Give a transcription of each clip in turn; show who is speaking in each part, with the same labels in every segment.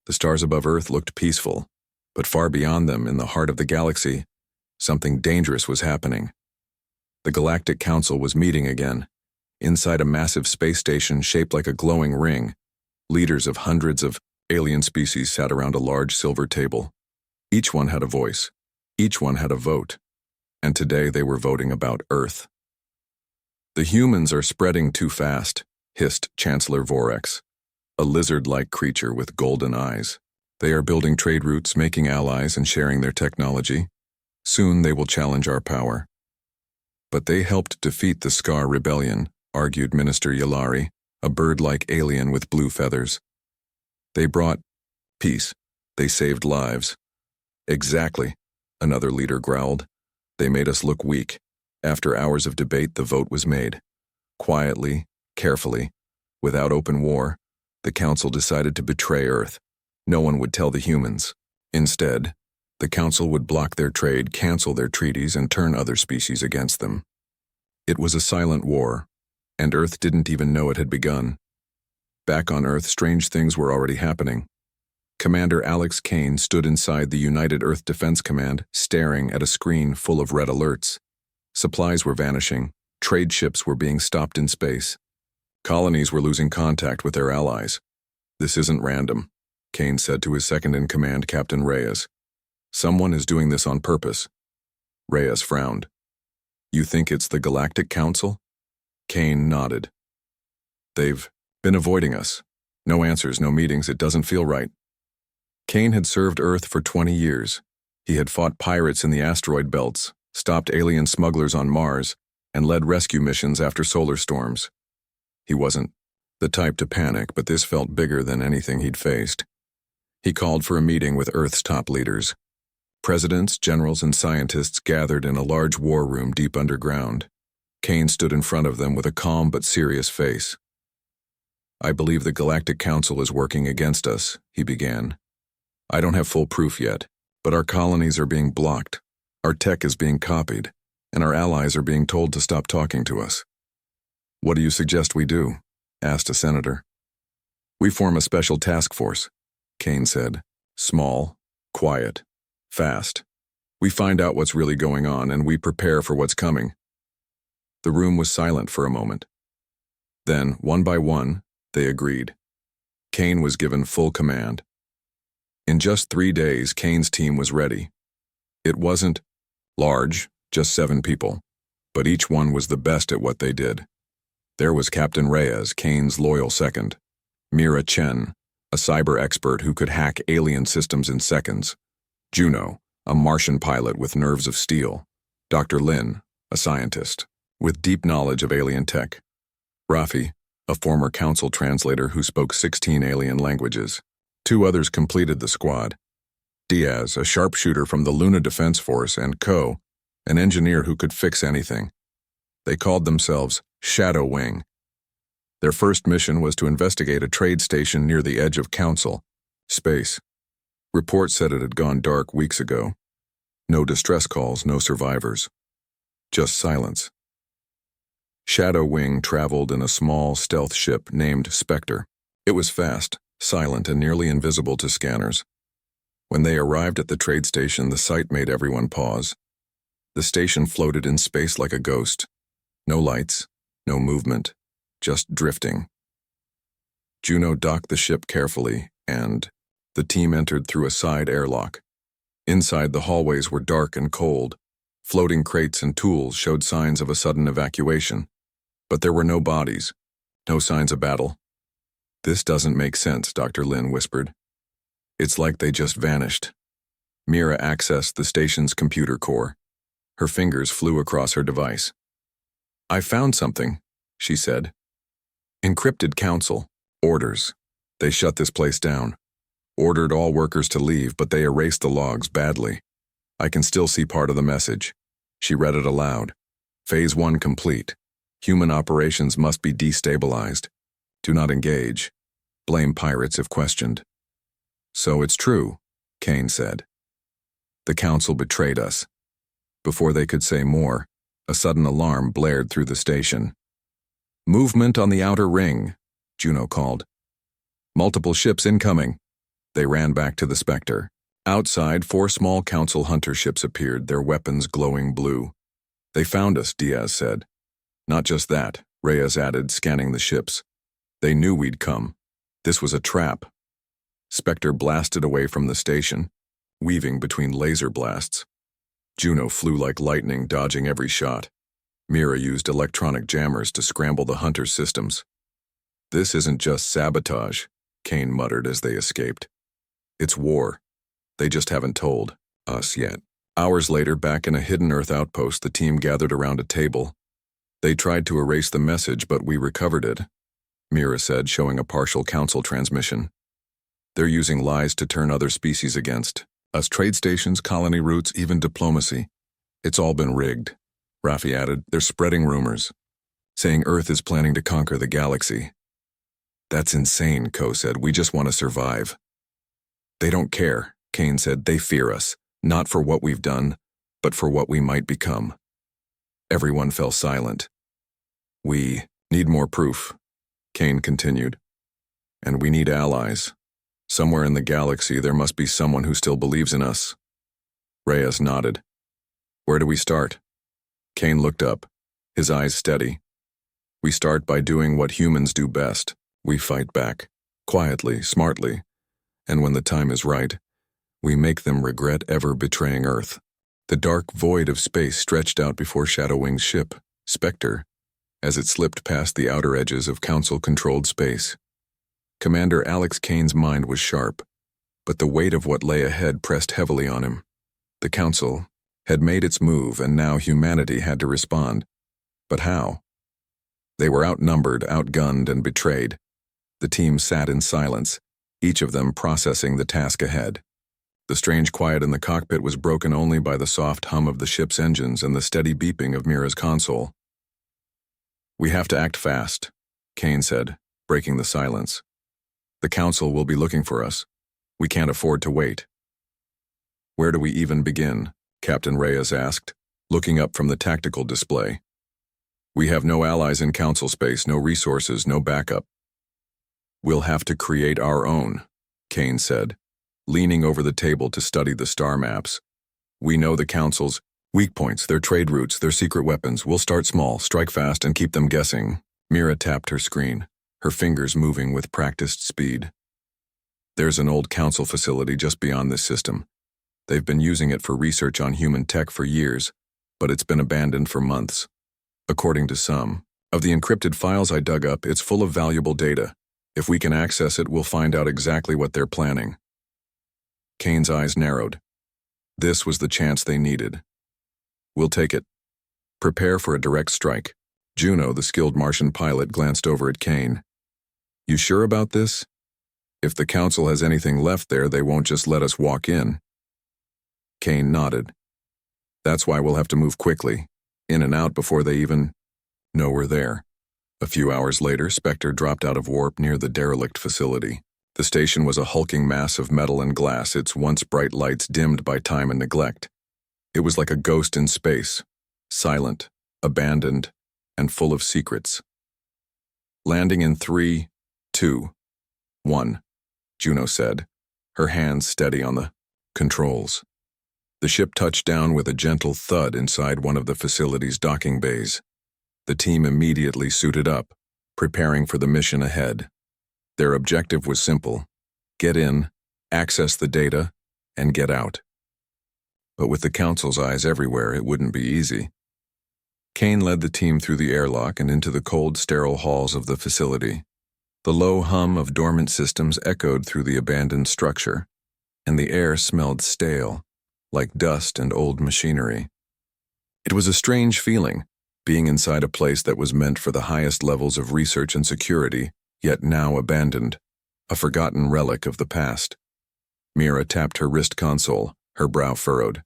Speaker 1: The stars above Earth looked peaceful, but far beyond them, in the heart of the galaxy, something dangerous was happening. The Galactic Council was meeting again. Inside a massive space station shaped like a glowing ring, leaders of hundreds of alien species sat around a large silver table. Each one had a voice. Each one had a vote. And today they were voting about Earth. "The humans are spreading too fast," hissed Chancellor Vorrex, a lizard-like creature with golden eyes. "They are building trade routes, making allies, and sharing their technology. Soon they will challenge our power." "But they helped defeat the Scar Rebellion," argued Minister Yalari, a bird-like alien with blue feathers. "They brought peace. They saved lives." "Exactly," another leader growled. "They made us look weak." After hours of debate, the vote was made. Quietly, carefully, without open war, the Council decided to betray Earth. No one would tell the humans. Instead, the Council would block their trade, cancel their treaties, and turn other species against them. It was a silent war, and Earth didn't even know it had begun. Back on Earth, strange things were already happening. Commander Alex Kane stood inside the United Earth Defense Command, staring at a screen full of red alerts. Supplies were vanishing. Trade ships were being stopped in space. Colonies were losing contact with their allies. "This isn't random," Kane said to his second-in-command, Captain Reyes. "Someone is doing this on purpose." Reyes frowned. "You think it's the Galactic Council?" Kane nodded. "They've been avoiding us. No answers, no meetings, it doesn't feel right." Kane had served Earth for 20 years. He had fought pirates in the asteroid belts, stopped alien smugglers on Mars, and led rescue missions after solar storms. He wasn't the type to panic, but this felt bigger than anything he'd faced. He called for a meeting with Earth's top leaders. Presidents, generals, and scientists gathered in a large war room deep underground. Kane stood in front of them with a calm but serious face. "I believe the Galactic Council is working against us," he began. "I don't have full proof yet, but our colonies are being blocked, our tech is being copied, and our allies are being told to stop talking to us." "What do you suggest we do?" asked a senator. "We form a special task force," Kane said. "Small, quiet, fast. We find out what's really going on, and we prepare for what's coming." The room was silent for a moment. Then, one by one, they agreed. Kane was given full command. In just 3 days, Kane's team was ready. It wasn't large, just 7 people, but each one was the best at what they did. There was Captain Reyes, Kane's loyal second; Mira Chen, a cyber expert who could hack alien systems in seconds; Juno, a Martian pilot with nerves of steel; Dr. Lin, a scientist with deep knowledge of alien tech; Rafi, a former council translator who spoke 16 alien languages. 2 others completed the squad: Diaz, a sharpshooter from the Luna Defense Force, and Ko, an engineer who could fix anything. They called themselves Shadow Wing. Their first mission was to investigate a trade station near the edge of Council space. Reports said it had gone dark weeks ago. No distress calls, no survivors. Just silence. Shadow Wing traveled in a small stealth ship named Spectre. It was fast, silent, and nearly invisible to scanners. When they arrived at the trade station, the sight made everyone pause. The station floated in space like a ghost. No lights, no movement, just drifting. Juno docked the ship carefully, and the team entered through a side airlock. Inside, the hallways were dark and cold. Floating crates and tools showed signs of a sudden evacuation. But there were no bodies, no signs of battle. "This doesn't make sense," Dr. Lin whispered. "It's like they just vanished." Mira accessed the station's computer core. Her fingers flew across her device. "I found something," she said. "Encrypted council. Orders. They shut this place down. Ordered all workers to leave, but they erased the logs badly. I can still see part of the message." She read it aloud. "Phase 1 complete. Human operations must be destabilized. Do not engage. Blame pirates if questioned." "So it's true," Kane said. "The council betrayed us." Before they could say more, a sudden alarm blared through the station. "Movement on the outer ring," Juno called. "Multiple ships incoming." They ran back to the Spectre. Outside, 4 small Council hunter ships appeared, their weapons glowing blue. "They found us," Diaz said. "Not just that," Reyes added, scanning the ships. "They knew we'd come. This was a trap." Spectre blasted away from the station, weaving between laser blasts. Juno flew like lightning, dodging every shot. Mira used electronic jammers to scramble the hunter systems. "This isn't just sabotage," Kane muttered as they escaped. "It's war. They just haven't told us yet." Hours later, back in a hidden Earth outpost, the team gathered around a table. "They tried to erase the message, but we recovered it," Mira said, showing a partial Council transmission. "They're using lies to turn other species against us. Trade stations, colony routes, even diplomacy. It's all been rigged," Raffi added. "They're spreading rumors, saying Earth is planning to conquer the galaxy." "That's insane," Ko said. "We just want to survive." "They don't care," Kane said. "They fear us, not for what we've done, but for what we might become." Everyone fell silent. "We need more proof," Kane continued. "And we need allies. Somewhere in the galaxy there must be someone who still believes in us." Reyes nodded. "Where do we start?" Kane looked up, his eyes steady. "We start by doing what humans do best. We fight back, quietly, smartly, and when the time is right, we make them regret ever betraying Earth." The dark void of space stretched out before Shadowwing's ship, Spectre, as it slipped past the outer edges of Council-controlled space. Commander Alex Kane's mind was sharp, but the weight of what lay ahead pressed heavily on him. The Council had made its move, and now humanity had to respond. But how? They were outnumbered, outgunned, and betrayed. The team sat in silence, each of them processing the task ahead. The strange quiet in the cockpit was broken only by the soft hum of the ship's engines and the steady beeping of Mira's console. "We have to act fast," Kane said, breaking the silence. "The Council will be looking for us. We can't afford to wait." "Where do we even begin?" Captain Reyes asked, looking up from the tactical display. "We have no allies in Council space, no resources, no backup." "We'll have to create our own," Kane said, leaning over the table to study the star maps. "We know the Council's weak points, their trade routes, their secret weapons. We'll start small, strike fast, and keep them guessing." Mira tapped her screen, her fingers moving with practiced speed. "There's an old Council facility just beyond this system. They've been using it for research on human tech for years, but it's been abandoned for months. According to some of the encrypted files I dug up, it's full of valuable data. If we can access it, we'll find out exactly what they're planning." Kane's eyes narrowed. This was the chance they needed. "We'll take it. Prepare for a direct strike." Juno, the skilled Martian pilot, glanced over at Kane. "You sure about this? If the Council has anything left there, they won't just let us walk in." Kane nodded. "That's why we'll have to move quickly, in and out before they even know we're there." A few hours later, Spectre dropped out of warp near the derelict facility. The station was a hulking mass of metal and glass, its once bright lights dimmed by time and neglect. It was like a ghost in space, silent, abandoned, and full of secrets. "Landing in 3, 2, 1, Juno said, her hands steady on the controls. The ship touched down with a gentle thud inside one of the facility's docking bays. The team immediately suited up, preparing for the mission ahead. Their objective was simple: get in, access the data, and get out. But with the Council's eyes everywhere, it wouldn't be easy. Kane led the team through the airlock and into the cold, sterile halls of the facility. The low hum of dormant systems echoed through the abandoned structure, and the air smelled stale, like dust and old machinery. It was a strange feeling, being inside a place that was meant for the highest levels of research and security, yet now abandoned, a forgotten relic of the past. Mira tapped her wrist console, her brow furrowed.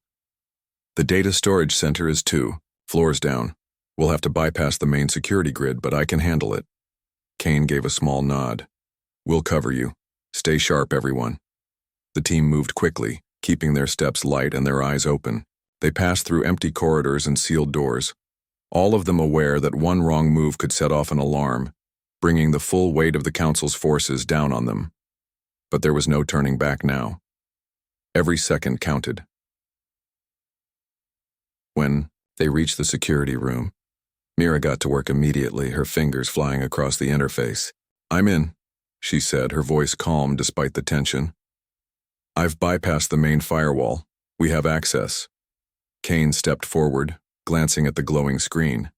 Speaker 1: "The data storage center is 2 floors down. We'll have to bypass the main security grid, but I can handle it." Kane gave a small nod. "We'll cover you. Stay sharp, everyone." The team moved quickly, keeping their steps light and their eyes open. They passed through empty corridors and sealed doors, all of them aware that one wrong move could set off an alarm, bringing the full weight of the Council's forces down on them. But there was no turning back now. Every second counted. When they reached the security room, Mira got to work immediately, her fingers flying across the interface. "I'm in," she said, her voice calm despite the tension. "I've bypassed the main firewall. We have access." Kane stepped forward, glancing at the glowing screen.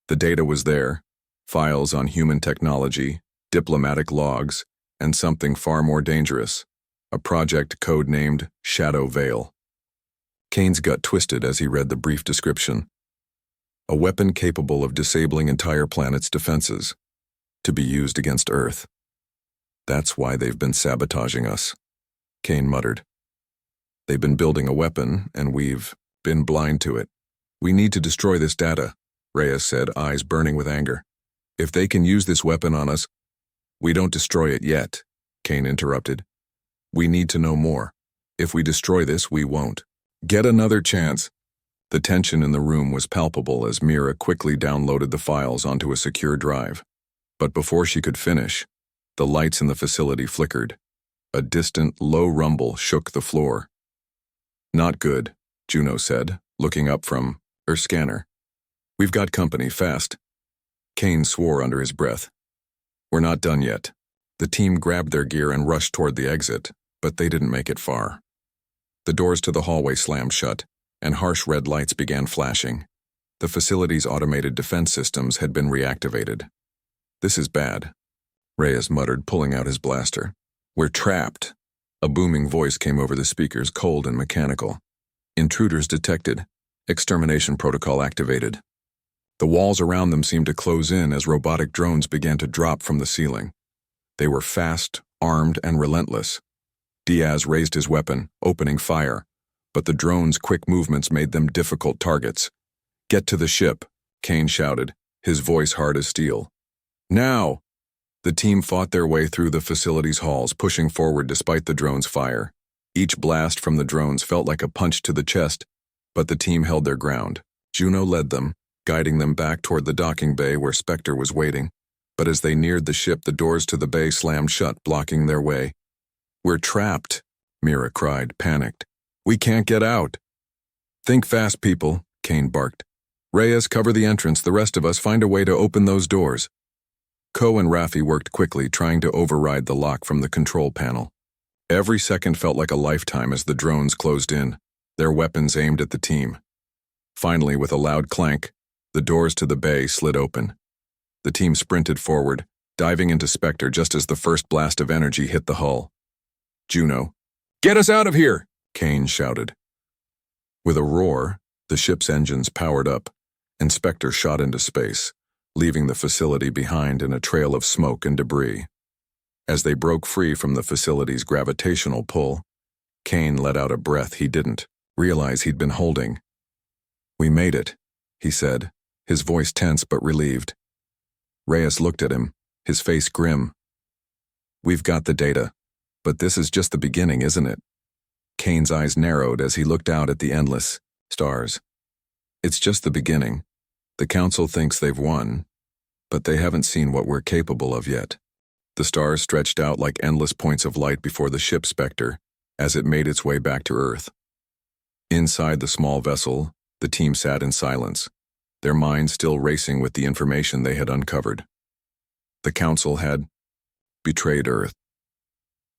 Speaker 1: The data was there, files on human technology, diplomatic logs, and something far more dangerous, a project codenamed Shadow Veil. Kane's gut twisted as he read the brief description. A weapon capable of disabling entire planets' defenses, to be used against Earth. "That's why they've been sabotaging us," Kane muttered. "They've been building a weapon, and we've been blind to it. We need to destroy this data," Reyes said, eyes burning with anger. "If they can use this weapon on us—" "We don't destroy it yet," Kane interrupted. "We need to know more. If we destroy this, we won't get another chance." The tension in the room was palpable as Mira quickly downloaded the files onto a secure drive. But before she could finish, the lights in the facility flickered. A distant, low rumble shook the floor. "Not good," Juno said, looking up from her scanner. "We've got company, fast." Kane swore under his breath. "We're not done yet." The team grabbed their gear and rushed toward the exit, but they didn't make it far. The doors to the hallway slammed shut, and harsh red lights began flashing. The facility's automated defense systems had been reactivated. "This is bad," Reyes muttered, pulling out his blaster. "We're trapped." A booming voice came over the speakers, cold and mechanical. "Intruders detected. Extermination protocol activated." The walls around them seemed to close in as robotic drones began to drop from the ceiling. They were fast, armed, and relentless. Diaz raised his weapon, opening fire, but the drones' quick movements made them difficult targets. "Get to the ship," Kane shouted, his voice hard as steel. "Now!" The team fought their way through the facility's halls, pushing forward despite the drones' fire. Each blast from the drones felt like a punch to the chest, but the team held their ground. Juno led them, guiding them back toward the docking bay where Spectre was waiting. But as they neared the ship, the doors to the bay slammed shut, blocking their way. "We're trapped," Mira cried, panicked. "We can't get out." "Think fast, people," Kane barked. "Reyes, cover the entrance. The rest of us find a way to open those doors." Ko and Raffi worked quickly, trying to override the lock from the control panel. Every second felt like a lifetime as the drones closed in, their weapons aimed at the team. Finally, with a loud clank, the doors to the bay slid open. The team sprinted forward, diving into Spectre just as the first blast of energy hit the hull. Juno, "Get us out of here!" Kane shouted. With a roar, the ship's engines powered up, and Spectre shot into space, leaving the facility behind in a trail of smoke and debris. As they broke free from the facility's gravitational pull, Kane let out a breath he didn't realize he'd been holding. "We made it," he said, his voice tense but relieved. Reyes looked at him, his face grim. "We've got the data, but this is just the beginning, isn't it?" Kane's eyes narrowed as he looked out at the endless stars. "It's just the beginning. The Council thinks they've won, but they haven't seen what we're capable of yet." The stars stretched out like endless points of light before the ship Spectre as it made its way back to Earth. Inside the small vessel, the team sat in silence, their minds still racing with the information they had uncovered. The Council had betrayed Earth.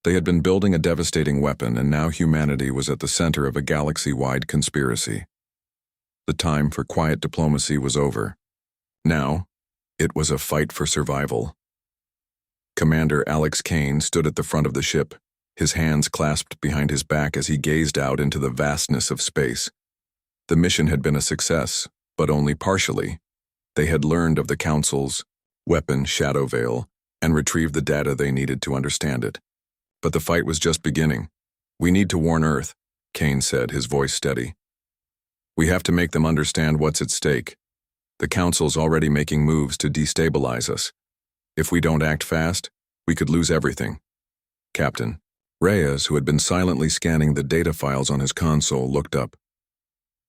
Speaker 1: They had been building a devastating weapon, and now humanity was at the center of a galaxy-wide conspiracy. The time for quiet diplomacy was over. Now, it was a fight for survival. Commander Alex Kane stood at the front of the ship, his hands clasped behind his back as he gazed out into the vastness of space. The mission had been a success, but only partially. They had learned of the Council's weapon, Shadow Veil, and retrieved the data they needed to understand it. But the fight was just beginning. "We need to warn Earth," Kane said, his voice steady. "We have to make them understand what's at stake. The Council's already making moves to destabilize us. If we don't act fast, we could lose everything." Captain Reyes, who had been silently scanning the data files on his console, looked up.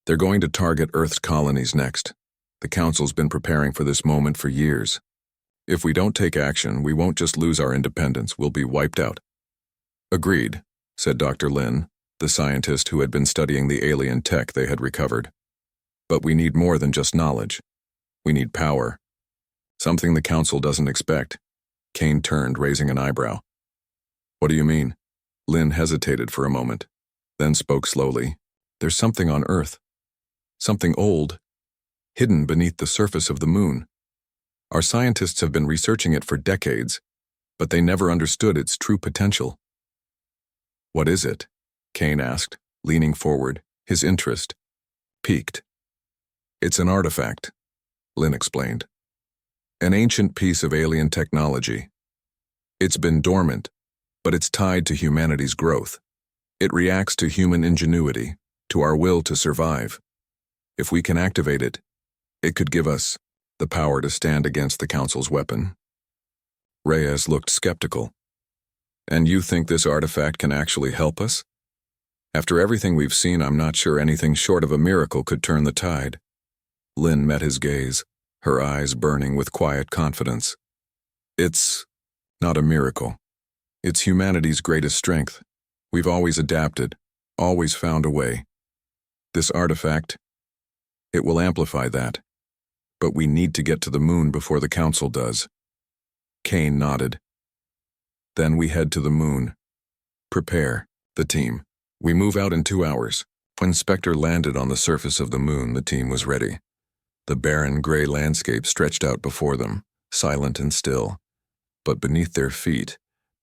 Speaker 1: "They're going to target Earth's colonies next. The Council's been preparing for this moment for years. If we don't take action, we won't just lose our independence, we'll be wiped out." Agreed, said Dr. Lin, the scientist who had been studying the alien tech they had recovered. But we need more than just knowledge. We need power. Something the Council doesn't expect. Kane turned, raising an eyebrow. What do you mean? Lin hesitated for a moment, then spoke slowly. There's something on Earth. Something old, hidden beneath the surface of the moon. Our scientists have been researching it for decades, but they never understood its true potential. What is it? Kane asked, leaning forward, his interest piqued. It's an artifact, Lin explained. An ancient piece of alien technology. It's been dormant, but it's tied to humanity's growth. It reacts to human ingenuity, to our will to survive. If we can activate it, it could give us the power to stand against the Council's weapon. Reyes looked skeptical. And you think this artifact can actually help us? After everything we've seen, I'm not sure anything short of a miracle could turn the tide. Lin met his gaze, her eyes burning with quiet confidence. It's not a miracle. It's humanity's greatest strength. We've always adapted, always found a way. This artifact, it will amplify that. But we need to get to the moon before the Council does. Kane nodded. Then we head to the moon. Prepare, the team. We move out in 2 hours. When Spectre landed on the surface of the moon, the team was ready. The barren gray landscape stretched out before them, silent and still. But beneath their feet,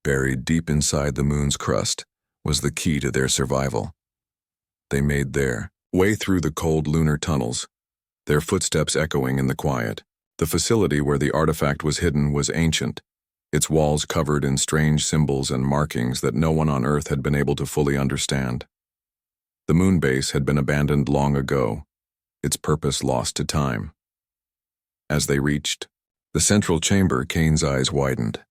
Speaker 1: buried deep inside the moon's crust, was the key to their survival. They made their way through the cold lunar tunnels, their footsteps echoing in the quiet. The facility where the artifact was hidden was ancient, its walls covered in strange symbols and markings that no one on Earth had been able to fully understand. The moon base had been abandoned long ago, its purpose lost to time. As they reached the central chamber, Kane's eyes widened.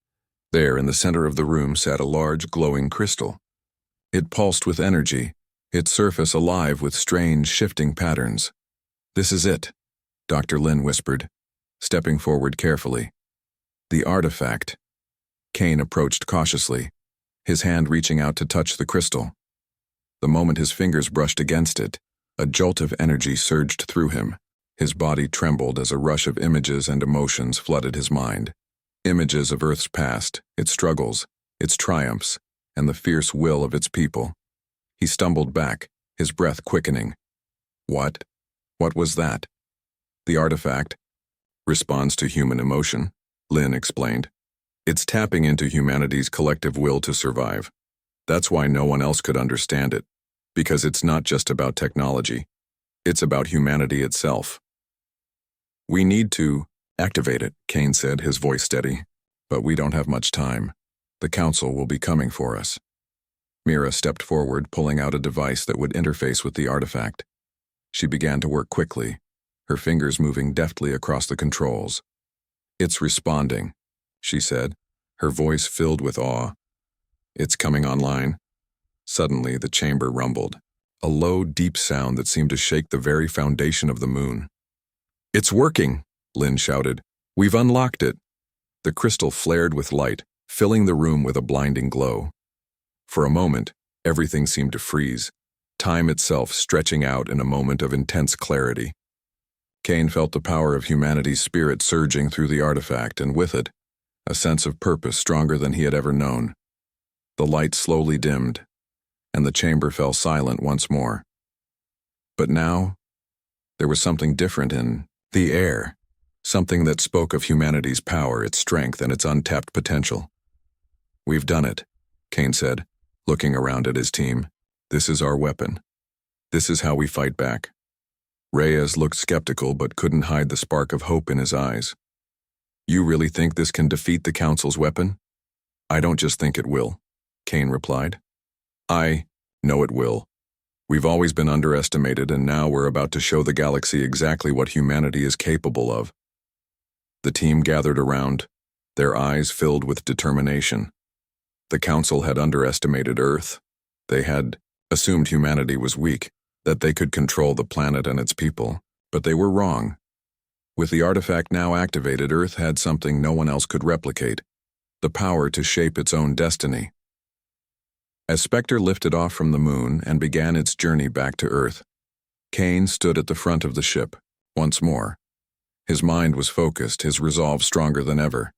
Speaker 1: There, in the center of the room, sat a large, glowing crystal. It pulsed with energy, its surface alive with strange, shifting patterns. This is it, Dr. Lin whispered, stepping forward carefully. The artifact. Kane approached cautiously, his hand reaching out to touch the crystal. The moment his fingers brushed against it, a jolt of energy surged through him. His body trembled as a rush of images and emotions flooded his mind. Images of Earth's past, its struggles, its triumphs, and the fierce will of its people. He stumbled back, his breath quickening. What? What was that? The artifact responds to human emotion, Lin explained. It's tapping into humanity's collective will to survive. That's why no one else could understand it, because it's not just about technology. It's about humanity itself. We need to activate it, Kane said, his voice steady. But we don't have much time. The Council will be coming for us. Mira stepped forward, pulling out a device that would interface with the artifact. She began to work quickly, her fingers moving deftly across the controls. It's responding, she said, her voice filled with awe. It's coming online. Suddenly, the chamber rumbled, a low, deep sound that seemed to shake the very foundation of the moon. It's working, Lin shouted. We've unlocked it. The crystal flared with light, filling the room with a blinding glow. For a moment, everything seemed to freeze, time itself stretching out in a moment of intense clarity. Kane felt the power of humanity's spirit surging through the artifact, and with it, a sense of purpose stronger than he had ever known. The light slowly dimmed, and the chamber fell silent once more. But now, there was something different in the air, something that spoke of humanity's power, its strength, and its untapped potential. We've done it, Kane said, looking around at his team. This is our weapon. This is how we fight back. Reyes looked skeptical but couldn't hide the spark of hope in his eyes. You really think this can defeat the Council's weapon? I don't just think it will, Kane replied. I know it will. We've always been underestimated, and now we're about to show the galaxy exactly what humanity is capable of. The team gathered around, their eyes filled with determination. The Council had underestimated Earth. They had assumed humanity was weak, that they could control the planet and its people, but they were wrong. With the artifact now activated, Earth had something no one else could replicate, the power to shape its own destiny. As Spectre lifted off from the moon and began its journey back to Earth, Kane stood at the front of the ship, once more. His mind was focused, his resolve stronger than ever.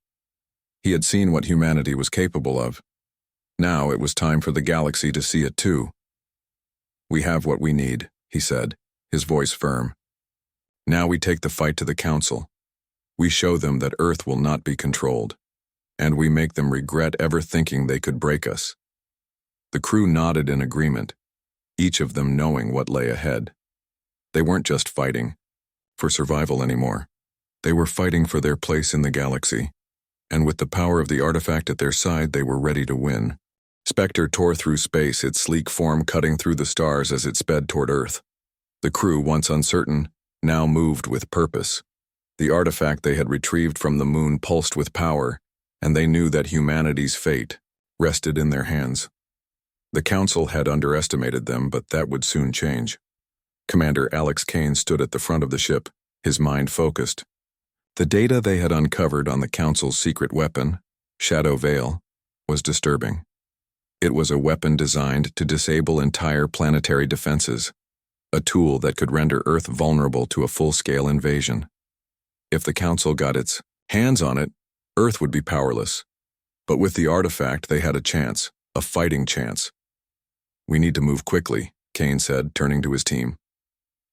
Speaker 1: He had seen what humanity was capable of. Now it was time for the galaxy to see it too. "We have what we need," he said, his voice firm. "Now we take the fight to the Council. We show them that Earth will not be controlled, and we make them regret ever thinking they could break us." The crew nodded in agreement, each of them knowing what lay ahead. They weren't just fighting for survival anymore. They were fighting for their place in the galaxy, and with the power of the artifact at their side, they were ready to win. Spectre tore through space, its sleek form cutting through the stars as it sped toward Earth. The crew, once uncertain, now moved with purpose. The artifact they had retrieved from the moon pulsed with power, and they knew that humanity's fate rested in their hands. The Council had underestimated them, but that would soon change. Commander Alex Kane stood at the front of the ship, his mind focused. The data they had uncovered on the Council's secret weapon, Shadow Veil, was disturbing. It was a weapon designed to disable entire planetary defenses, a tool that could render Earth vulnerable to a full-scale invasion. If the Council got its hands on it, Earth would be powerless. But with the artifact, they had a chance, a fighting chance. "We need to move quickly," Kane said, turning to his team.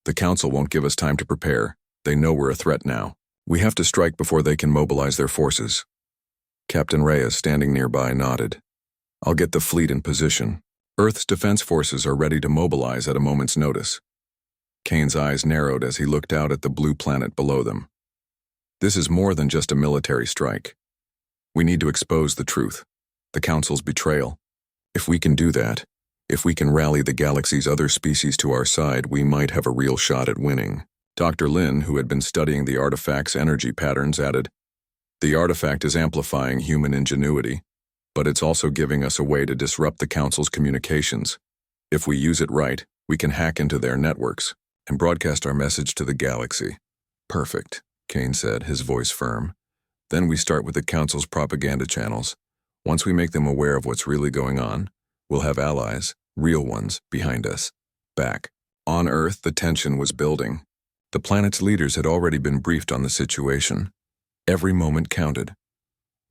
Speaker 1: "The Council won't give us time to prepare. They know we're a threat now. We have to strike before they can mobilize their forces." Captain Reyes, standing nearby, nodded. "I'll get the fleet in position. Earth's defense forces are ready to mobilize at a moment's notice." Kane's eyes narrowed as he looked out at the blue planet below them. "This is more than just a military strike. We need to expose the truth, the Council's betrayal. If we can do that, if we can rally the galaxy's other species to our side, we might have a real shot at winning." Dr. Lin, who had been studying the artifact's energy patterns, added, "The artifact is amplifying human ingenuity, but it's also giving us a way to disrupt the Council's communications. If we use it right, we can hack into their networks and broadcast our message to the galaxy." "Perfect," Kane said, his voice firm. "Then we start with the Council's propaganda channels. Once we make them aware of what's really going on, we'll have allies, real ones, behind us." Back on Earth, the tension was building. The planet's leaders had already been briefed on the situation. Every moment counted.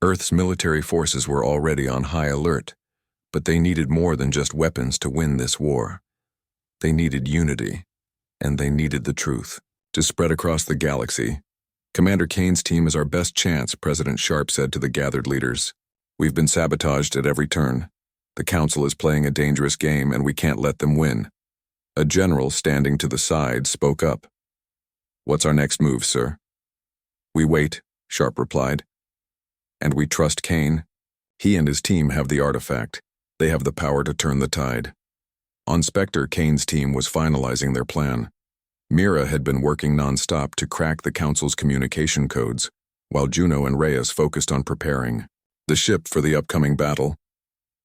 Speaker 1: Earth's military forces were already on high alert, but they needed more than just weapons to win this war. They needed unity, and they needed the truth to spread across the galaxy. "Commander Kane's team is our best chance," President Sharp said to the gathered leaders. "We've been sabotaged at every turn. The Council is playing a dangerous game, and we can't let them win." A general standing to the side spoke up. "What's our next move, sir?" "We wait," Sharp replied. "And we trust Kane. He and his team have the artifact. They have the power to turn the tide." On Spectre, Kane's team was finalizing their plan. Mira had been working non-stop to crack the Council's communication codes, while Juno and Reyes focused on preparing the ship for the upcoming battle.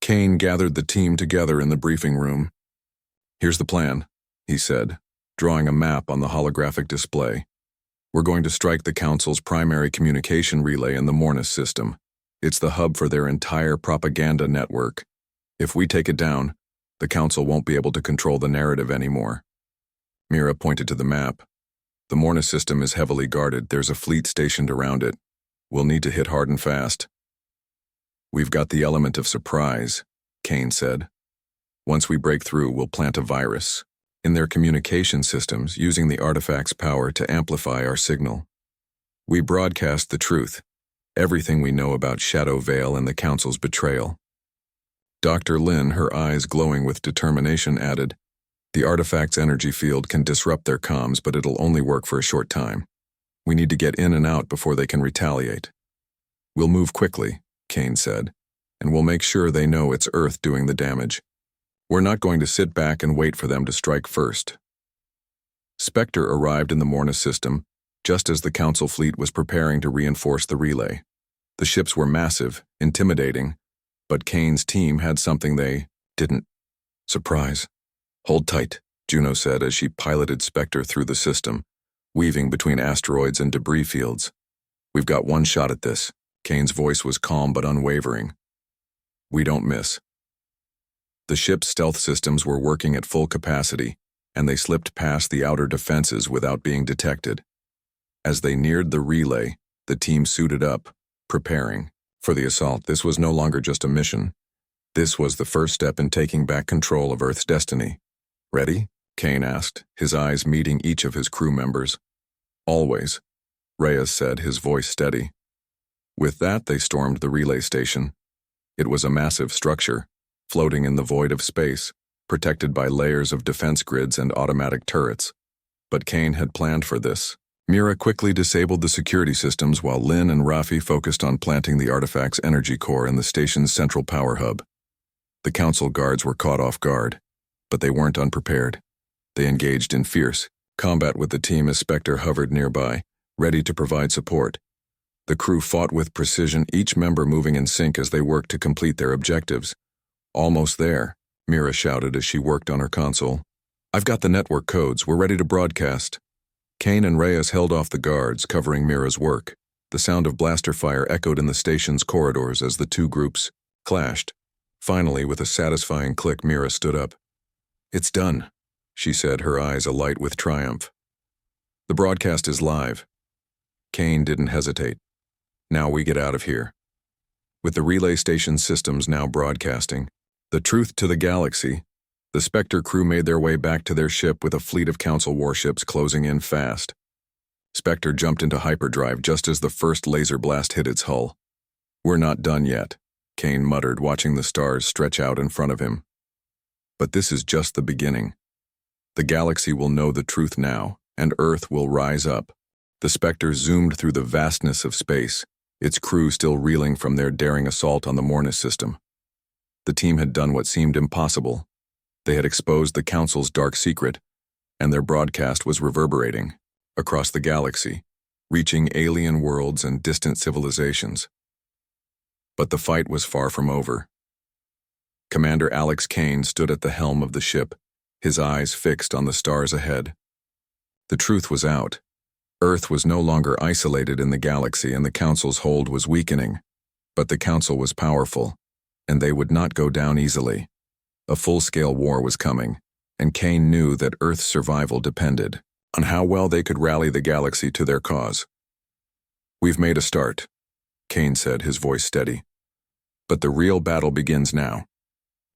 Speaker 1: Kane gathered the team together in the briefing room. "Here's the plan," he said, drawing a map on the holographic display. "We're going to strike the Council's primary communication relay in the Mornis system. It's the hub for their entire propaganda network. If we take it down, the Council won't be able to control the narrative anymore." Mira pointed to the map. "The Mornis system is heavily guarded. There's a fleet stationed around it. We'll need to hit hard and fast." "We've got the element of surprise," Kane said. "Once we break through, we'll plant a virus in their communication systems, using the artifact's power to amplify our signal. We broadcast the truth, everything we know about Shadow Veil and the Council's betrayal." Dr. Lin, her eyes glowing with determination, added, "The artifact's energy field can disrupt their comms, but it'll only work for a short time. We need to get in and out before they can retaliate." "We'll move quickly," Kane said, "and we'll make sure they know it's Earth doing the damage. We're not going to sit back and wait for them to strike first." Spectre arrived in the Mornis system just as the Council fleet was preparing to reinforce the relay. The ships were massive, intimidating, but Kane's team had something they didn't. "Surprise. Hold tight," Juno said as she piloted Spectre through the system, weaving between asteroids and debris fields. "We've got one shot at this." Kane's voice was calm but unwavering. "We don't miss." The ship's stealth systems were working at full capacity, and they slipped past the outer defenses without being detected. As they neared the relay, the team suited up, preparing for the assault. This was no longer just a mission. This was the first step in taking back control of Earth's destiny. "Ready?" Kane asked, his eyes meeting each of his crew members. "Always," Reyes said, his voice steady. With that, they stormed the relay station. It was a massive structure, floating in the void of space, protected by layers of defense grids and automatic turrets. But Kane had planned for this. Mira quickly disabled the security systems while Lin and Rafi focused on planting the artifact's energy core in the station's central power hub. The council guards were caught off guard, but they weren't unprepared. They engaged in fierce combat with the team as Spectre hovered nearby, ready to provide support. The crew fought with precision, each member moving in sync as they worked to complete their objectives. "Almost there," Mira shouted as she worked on her console. "I've got the network codes. We're ready to broadcast." Kane and Reyes held off the guards, covering Mira's work. The sound of blaster fire echoed in the station's corridors as the two groups clashed. Finally, with a satisfying click, Mira stood up. "It's done," she said, her eyes alight with triumph. "The broadcast is live." Kane didn't hesitate. "Now we get out of here." With the relay station systems now broadcasting the truth to the galaxy, the Spectre crew made their way back to their ship with a fleet of Council warships closing in fast. Spectre jumped into hyperdrive just as the first laser blast hit its hull. "We're not done yet," Kane muttered, watching the stars stretch out in front of him. "But this is just the beginning. The galaxy will know the truth now, and Earth will rise up." The Spectre zoomed through the vastness of space, its crew still reeling from their daring assault on the Mornis system. The team had done what seemed impossible. They had exposed the Council's dark secret, and their broadcast was reverberating across the galaxy, reaching alien worlds and distant civilizations. But the fight was far from over. Commander Alex Kane stood at the helm of the ship, his eyes fixed on the stars ahead. The truth was out. Earth was no longer isolated in the galaxy, and the Council's hold was weakening. But the Council was powerful, and they would not go down easily. A full-scale war was coming, and Kane knew that Earth's survival depended on how well they could rally the galaxy to their cause. "We've made a start," Kane said, his voice steady. "But the real battle begins now.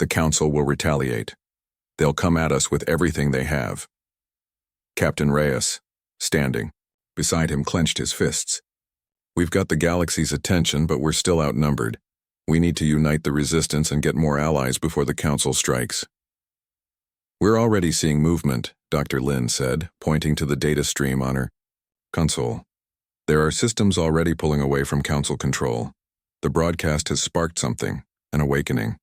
Speaker 1: The Council will retaliate. They'll come at us with everything they have." Captain Reyes, standing beside him, clenched his fists. "We've got the galaxy's attention, but we're still outnumbered. We need to unite the resistance and get more allies before the Council strikes." "We're already seeing movement," Dr. Lin said, pointing to the data stream on her console. "There are systems already pulling away from Council control. The broadcast has sparked something, an awakening.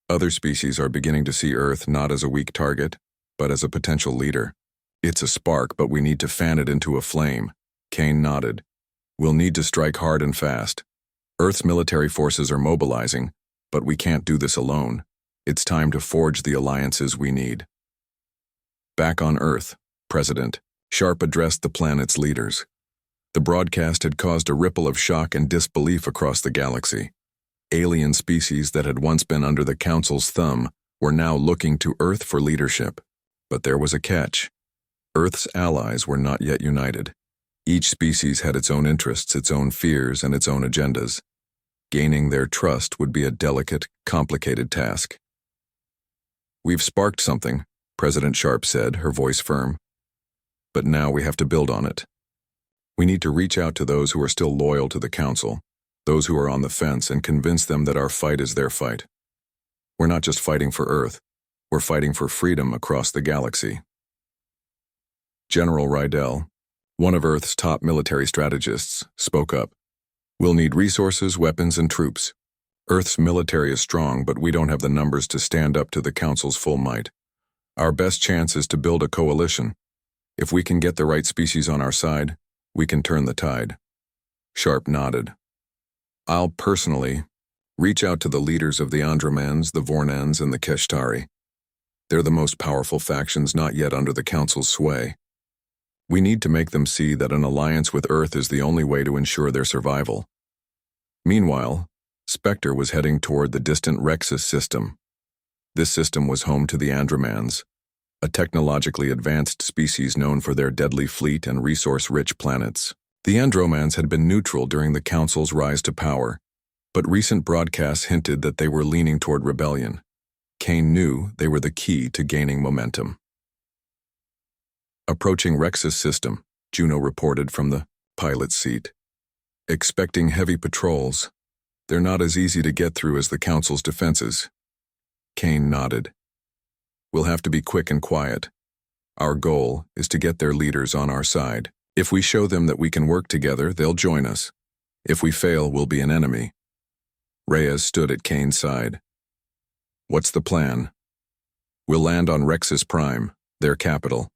Speaker 1: Other species are beginning to see Earth not as a weak target, but as a potential leader. It's a spark, but we need to fan it into a flame." Kane nodded. "We'll need to strike hard and fast. Earth's military forces are mobilizing, but we can't do this alone. It's time to forge the alliances we need." Back on Earth, President Sharp addressed the planet's leaders. The broadcast had caused a ripple of shock and disbelief across the galaxy. Alien species that had once been under the Council's thumb were now looking to Earth for leadership. But there was a catch. Earth's allies were not yet united. Each species had its own interests, its own fears, and its own agendas. Gaining their trust would be a delicate, complicated task. "We've sparked something," President Sharp said, her voice firm. "But now we have to build on it. We need to reach out to those who are still loyal to the Council, those who are on the fence, and convince them that our fight is their fight. We're not just fighting for Earth, we're fighting for freedom across the galaxy." General Rydell, one of Earth's top military strategists, spoke up. "We'll need resources, weapons, and troops. Earth's military is strong, but we don't have the numbers to stand up to the Council's full might. Our best chance is to build a coalition. If we can get the right species on our side, we can turn the tide." Sharp nodded. "I'll personally reach out to the leaders of the Andromans, the Vornans, and the Keshtari. They're the most powerful factions not yet under the Council's sway. We need to make them see that an alliance with Earth is the only way to ensure their survival." Meanwhile, Spectre was heading toward the distant Rexus system. This system was home to the Andromans, a technologically advanced species known for their deadly fleet and resource-rich planets. The Andromans had been neutral during the Council's rise to power, but recent broadcasts hinted that they were leaning toward rebellion. Kane knew they were the key to gaining momentum. Approaching Rex's system, Juno reported from the pilot's seat. Expecting heavy patrols. They're not as easy to get through as the Council's defenses. Kane nodded. We'll have to be quick and quiet. Our goal is to get their leaders on our side. If we show them that we can work together, they'll join us. If we fail, we'll be an enemy. Reyes stood at Kane's side. What's the plan? We'll land on Rex's Prime, their capital.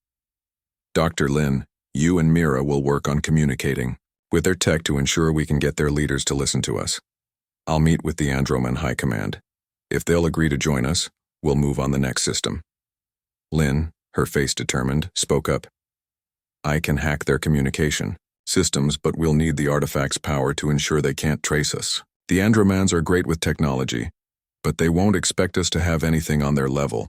Speaker 1: Dr. Lin, you and Mira will work on communicating with their tech to ensure we can get their leaders to listen to us. I'll meet with the Androman High Command. If they'll agree to join us, we'll move on the next system. Lin, her face determined, spoke up. I can hack their communication systems, but we'll need the artifact's power to ensure they can't trace us. The Andromans are great with technology, but they won't expect us to have anything on their level.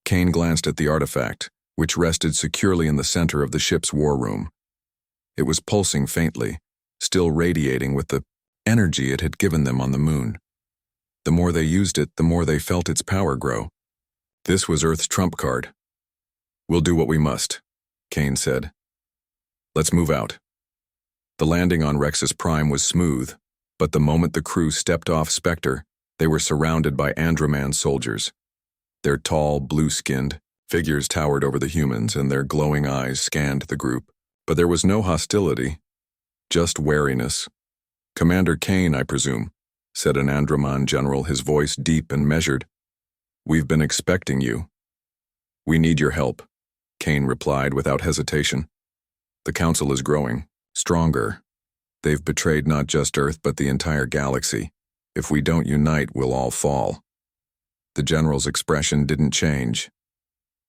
Speaker 1: Kane glanced at the artifact, which rested securely in the center of the ship's war room. It was pulsing faintly, still radiating with the energy it had given them on the moon. The more they used it, the more they felt its power grow. This was Earth's trump card. We'll do what we must, Kane said. Let's move out. The landing on Rex's Prime was smooth, but the moment the crew stepped off Spectre, they were surrounded by Androman soldiers. Their tall, blue-skinned figures towered over the humans, and their glowing eyes scanned the group. But there was no hostility, just wariness. Commander Kane, I presume, said an Androman general, his voice deep and measured. We've been expecting you. We need your help, Kane replied without hesitation. The Council is growing, stronger. They've betrayed not just Earth but the entire galaxy. If we don't unite, we'll all fall. The general's expression didn't change.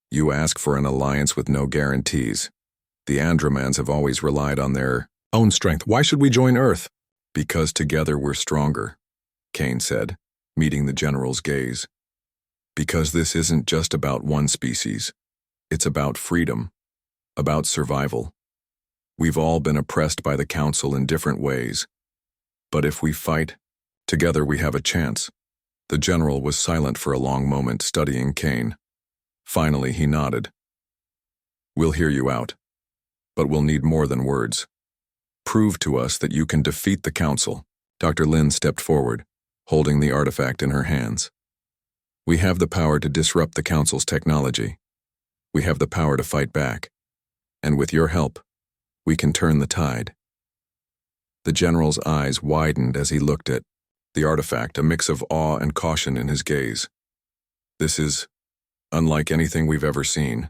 Speaker 1: You ask for an alliance with no guarantees. The Andromans have always relied on their own strength. Why should we join Earth? Because together we're stronger, Kane said, meeting the general's gaze. Because this isn't just about one species. It's about freedom, about survival. We've all been oppressed by the Council in different ways. But if we fight, together we have a chance. The general was silent for a long moment, studying Kane. Finally, he nodded. We'll hear you out. But we'll need more than words. Prove to us that you can defeat the Council. Dr. Lin stepped forward, holding the artifact in her hands. We have the power to disrupt the Council's technology. We have the power to fight back. And with your help, we can turn the tide. The general's eyes widened as he looked at the artifact, a mix of awe and caution in his gaze. This is unlike anything we've ever seen.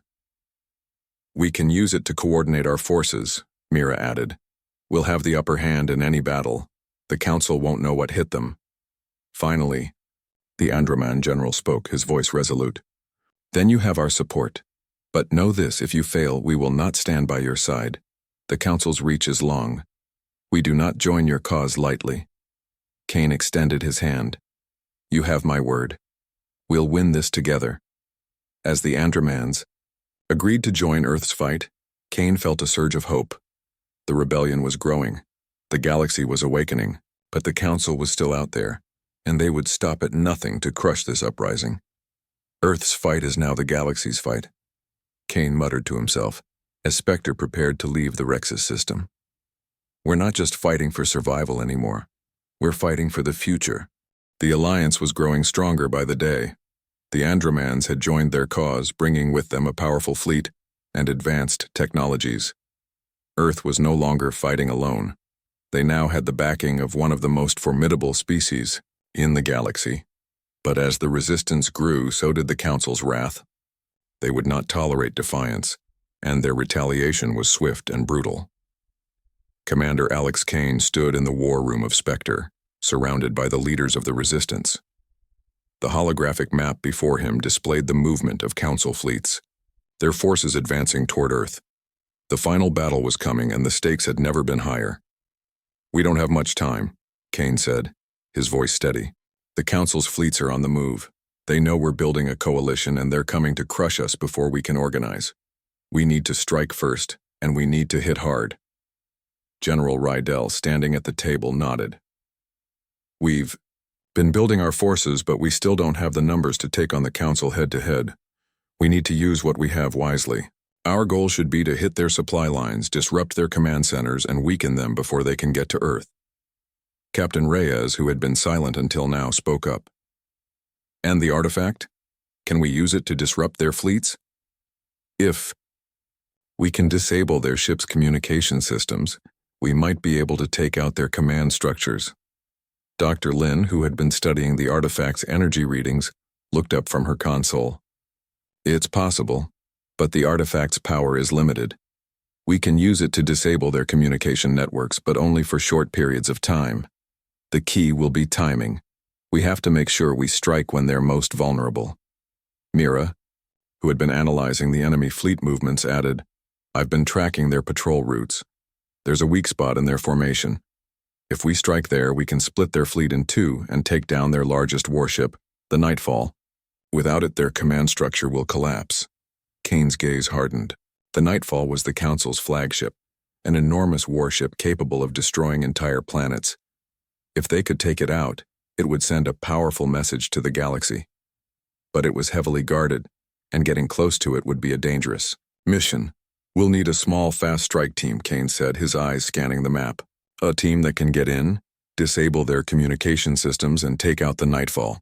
Speaker 1: We can use it to coordinate our forces, Mira added. We'll have the upper hand in any battle. The Council won't know what hit them. Finally, the Androman general spoke, his voice resolute. Then you have our support. But know this, if you fail, we will not stand by your side. The Council's reach is long. We do not join your cause lightly. Kane extended his hand. You have my word. We'll win this together. As the Andromans agreed to join Earth's fight, Kane felt a surge of hope. The rebellion was growing. The galaxy was awakening, but the Council was still out there, and they would stop at nothing to crush this uprising. Earth's fight is now the galaxy's fight, Kane muttered to himself, as Spectre prepared to leave the Rex's system. We're not just fighting for survival anymore. We're fighting for the future. The alliance was growing stronger by the day. The Andromans had joined their cause, bringing with them a powerful fleet and advanced technologies. Earth was no longer fighting alone. They now had the backing of one of the most formidable species in the galaxy. But as the resistance grew, so did the Council's wrath. They would not tolerate defiance, and their retaliation was swift and brutal. Commander Alex Kane stood in the war room of Spectre, surrounded by the leaders of the resistance. The holographic map before him displayed the movement of Council fleets, their forces advancing toward Earth. The final battle was coming, and the stakes had never been higher. We don't have much time, Kane said, his voice steady. The Council's fleets are on the move. They know we're building a coalition and they're coming to crush us before we can organize. We need to strike first, and we need to hit hard. General Rydell, standing at the table, nodded. We've been building our forces, but we still don't have the numbers to take on the Council head-to-head. We need to use what we have wisely. Our goal should be to hit their supply lines, disrupt their command centers, and weaken them before they can get to Earth. Captain Reyes, who had been silent until now, spoke up. And the artifact? Can we use it to disrupt their fleets? If we can disable their ship's communication systems, we might be able to take out their command structures. Dr. Lin, who had been studying the artifact's energy readings, looked up from her console. It's possible, but the artifact's power is limited. We can use it to disable their communication networks, but only for short periods of time. The key will be timing. We have to make sure we strike when they're most vulnerable. Mira, who had been analyzing the enemy fleet movements, added, I've been tracking their patrol routes. There's a weak spot in their formation. If we strike there, we can split their fleet in two and take down their largest warship, the Nightfall. Without it, their command structure will collapse. Kane's gaze hardened. The Nightfall was the Council's flagship, an enormous warship capable of destroying entire planets. If they could take it out, it would send a powerful message to the galaxy. But it was heavily guarded, and getting close to it would be a dangerous mission. We'll need a small, fast strike team, Kane said, his eyes scanning the map. A team that can get in, disable their communication systems, and take out the Nightfall.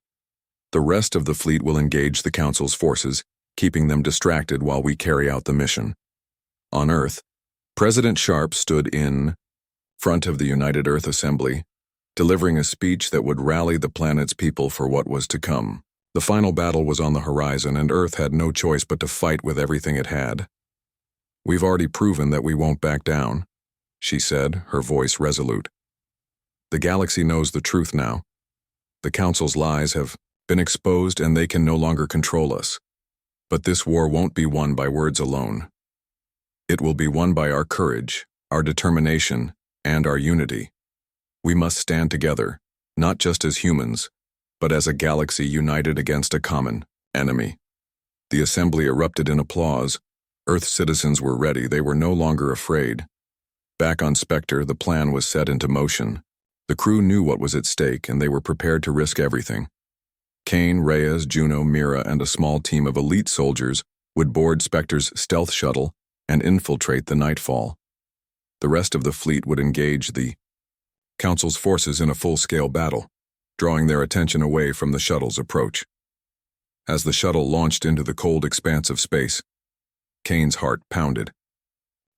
Speaker 1: The rest of the fleet will engage the Council's forces, keeping them distracted while we carry out the mission. On Earth, President Sharp stood in front of the United Earth Assembly, delivering a speech that would rally the planet's people for what was to come. The final battle was on the horizon, and Earth had no choice but to fight with everything it had. We've already proven that we won't back down, she said, her voice resolute. The galaxy knows the truth now. The Council's lies have been exposed and they can no longer control us. But this war won't be won by words alone. It will be won by our courage, our determination, and our unity. We must stand together, not just as humans, but as a galaxy united against a common enemy. The assembly erupted in applause. Earth citizens were ready. They were no longer afraid. Back on Spectre, the plan was set into motion. The crew knew what was at stake, and they were prepared to risk everything. Kane, Reyes, Juno, Mira, and a small team of elite soldiers would board Spectre's stealth shuttle and infiltrate the Nightfall. The rest of the fleet would engage the Council's forces in a full-scale battle, drawing their attention away from the shuttle's approach. As the shuttle launched into the cold expanse of space, Kane's heart pounded.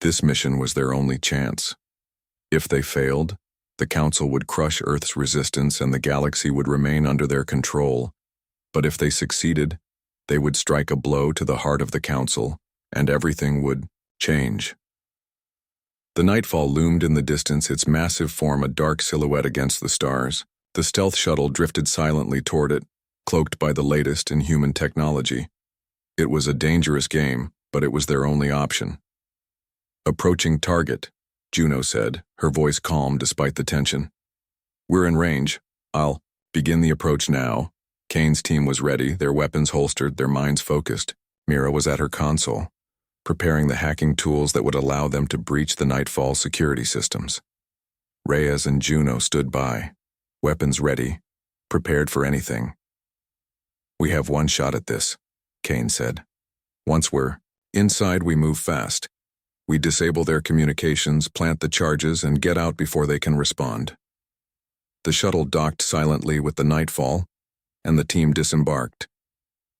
Speaker 1: This mission was their only chance. If they failed, the Council would crush Earth's resistance and the galaxy would remain under their control. But if they succeeded, they would strike a blow to the heart of the Council, and everything would change. The Nightfall loomed in the distance, its massive form a dark silhouette against the stars. The stealth shuttle drifted silently toward it, cloaked by the latest in human technology. It was a dangerous game, but it was their only option. Approaching target, Juno said, her voice calm despite the tension. We're in range. I'll begin the approach now. Kane's team was ready, their weapons holstered, their minds focused. Mira was at her console, preparing the hacking tools that would allow them to breach the Nightfall security systems. Reyes and Juno stood by, weapons ready, prepared for anything. We have one shot at this, Kane said. Once we're inside, we move fast. We disable their communications, plant the charges, and get out before they can respond. The shuttle docked silently with the Nightfall, and the team disembarked.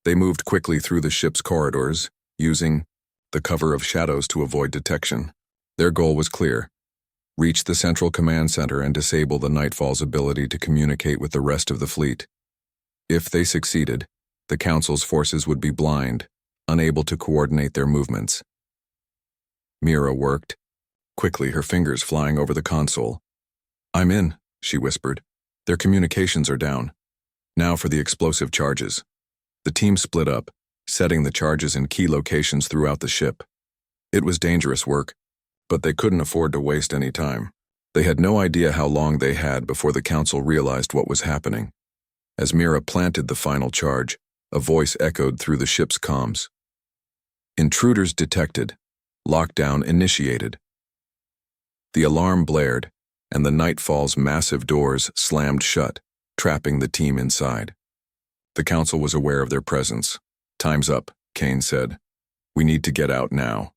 Speaker 1: They moved quickly through the ship's corridors, using the cover of shadows to avoid detection. Their goal was clear: reach the central command center and disable the Nightfall's ability to communicate with the rest of the fleet. If they succeeded, the Council's forces would be blind, unable to coordinate their movements. Mira worked, quickly, her fingers flying over the console. I'm in, she whispered. Their communications are down. Now for the explosive charges. The team split up, setting the charges in key locations throughout the ship. It was dangerous work, but they couldn't afford to waste any time. They had no idea how long they had before the Council realized what was happening. As Mira planted the final charge, A voice echoed through the ship's comms. Intruders detected. Lockdown initiated. The alarm blared, and the Nightfall's massive doors slammed shut, trapping the team inside. The council was aware of their presence. "Time's up," Kane said. "We need to get out now."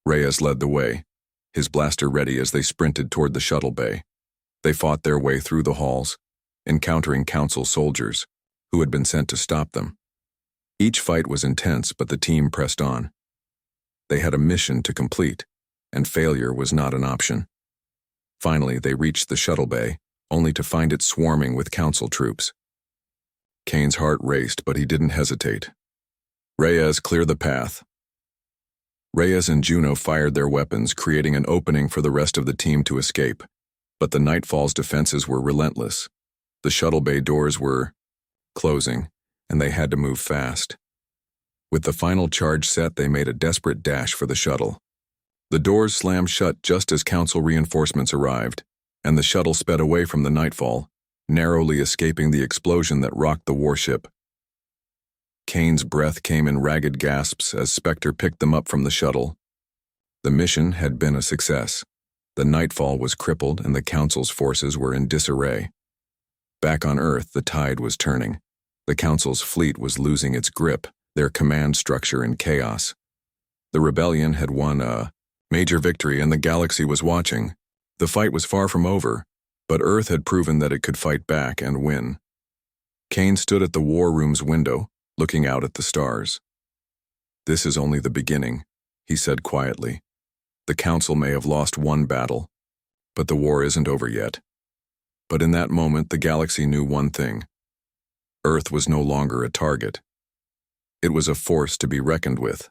Speaker 1: Reyes led the way, his blaster ready as they sprinted toward the shuttle bay. They fought their way through the halls, encountering council soldiers, who had been sent to stop them. Each fight was intense, but the team pressed on. They had a mission to complete, and failure was not an option. Finally, they reached the shuttle bay, only to find it swarming with council troops. Kane's heart raced, but he didn't hesitate. "Reyes, clear the path." Reyes and Juno fired their weapons, creating an opening for the rest of the team to escape. But the Nightfall's defenses were relentless. The shuttle bay doors were closing, and they had to move fast. With the final charge set, they made a desperate dash for the shuttle. The doors slammed shut just as council reinforcements arrived, and the shuttle sped away from the Nightfall, narrowly escaping the explosion that rocked the warship. Kane's breath came in ragged gasps as Spectre picked them up from the shuttle. The mission had been a success. The Nightfall was crippled and the Council's forces were in disarray. Back on Earth, the tide was turning. The Council's fleet was losing its grip, their command structure in chaos. The rebellion had won a major victory and the galaxy was watching. The fight was far from over, but Earth had proven that it could fight back and win. Kane stood at the war room's window, looking out at the stars. "This is only the beginning," he said quietly. "The Council may have lost one battle, but the war isn't over yet." But in that moment, the galaxy knew one thing. Earth was no longer a target. It was a force to be reckoned with.